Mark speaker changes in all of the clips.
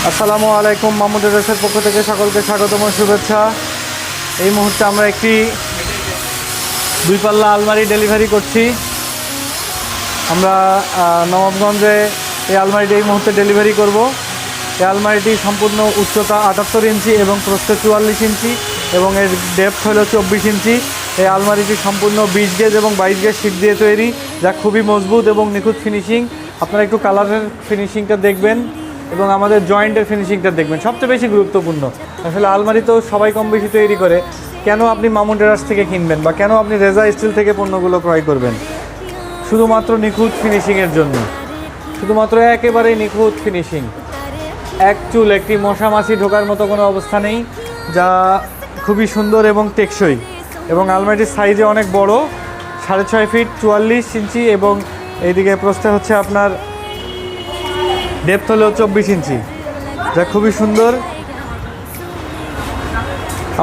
Speaker 1: আসসালামু আলাইকুম। মাহমুদ রেসের পক্ষ থেকে সকলকে স্বাগতম শুভেচ্ছা। এই মুহূর্তে আমরা একটি দুই পাল্লা আলমারি ডেলিভারি করছি। আমরা নবাবগঞ্জে এই আলমারিটি এই মুহূর্তে ডেলিভারি করব। এই আলমারিটি সম্পূর্ণ উচ্চতা 78 ইঞ্চি এবং প্রস্থ 44 ইঞ্চি এবং এর ডেপথ হলো 24 ইঞ্চি। এই আলমারিটি সম্পূর্ণ 20 গেজ এবং 22 গেজ শীট দিয়ে তৈরি, যা খুবই মজবুত এবং নিখুঁত ফিনিশিং। আপনারা একটু কালারের ফিনিশিংটা দেখবেন এবং আমাদের জয়েন্টের ফিনিশিংটা দেখবেন, সবচেয়ে বেশি গুরুত্বপূর্ণ। আসলে আলমারি তো সবাই কম বেশি তৈরি করে, কেন আপনি মামুন টেরাস থেকে কিনবেন বা কেন আপনি রেজা স্টিল থেকে পণ্যগুলো ক্রয় করবেন? শুধুমাত্র নিখুঁত ফিনিশিংয়ের জন্য, শুধুমাত্র একেবারেই নিখুঁত ফিনিশিং। এক চুল একটি মশা মাছি ঢোকার মতো কোনো অবস্থা নেই, যা খুবই সুন্দর এবং টেকসই। এবং আলমারিটির সাইজে অনেক বড়, 6.5 ফিট 44 ইঞ্চি এবং এইদিকে প্রস্থে হচ্ছে আপনার ডেপথ হলো 24 ইঞ্চি, যা খুবই সুন্দর।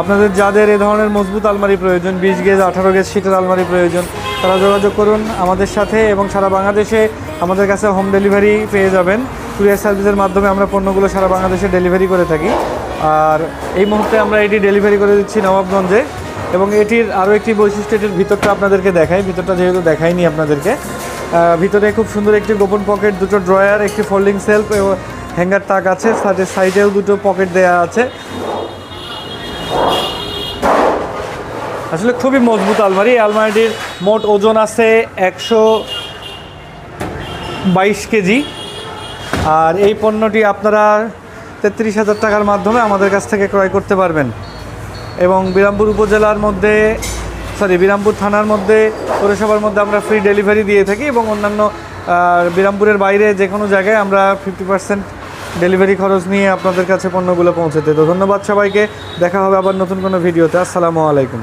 Speaker 1: আপনাদের যাদের এ ধরনের মজবুত আলমারি প্রয়োজন, 20 গেজ 18 গেজ শীটের আলমারি প্রয়োজন, তারা যোগাযোগ করুন আমাদের সাথে এবং সারা বাংলাদেশে আমাদের কাছে হোম ডেলিভারি পেয়ে যাবেন। কুরিয়ার সার্ভিসের মাধ্যমে আমরা পণ্যগুলো সারা বাংলাদেশে ডেলিভারি করে থাকি। আর এই মুহূর্তে আমরা এটি ডেলিভারি করে দিচ্ছি নবাবগঞ্জে। এবং এটির আরও একটি বৈশিষ্ট্য, এটির ভিতরটা আপনাদেরকে দেখাই। ভিতরটা যেহেতু দেখাইনি আপনাদেরকে, ভিতরে খুব সুন্দর একটি গোপন পকেট, দুটো ড্রয়ার, একটি ফোল্ডিং সেলফ এবং হ্যাঙ্গার তাক আছে, সাইডেও দুটো পকেট দেওয়া আছে। আসলে খুবই মজবুত আলমারি। আলমারিটির মোট ওজন আছে 122 কেজি। আর এই পণ্যটি আপনারা 33,000 টাকার মাধ্যমে আমাদের কাছ থেকে ক্রয় করতে পারবেন। এবং বিরামপুর উপজেলার মধ্যে, বিরামপুর থানার মধ্যে, পৌরসভার মধ্যে আমরা ফ্রি ডেলিভারি দিয়ে থাকি এবং অন্যান্য বিরামপুরের বাইরে যে কোনো জায়গায় আমরা 50% ডেলিভারি খরচ নিয়ে আপনাদের কাছে পণ্যগুলো পৌঁছাতে। তো ধন্যবাদ সবাইকে। দেখা হবে আবার নতুন কোনো ভিডিওতে। আসসালামু আলাইকুম।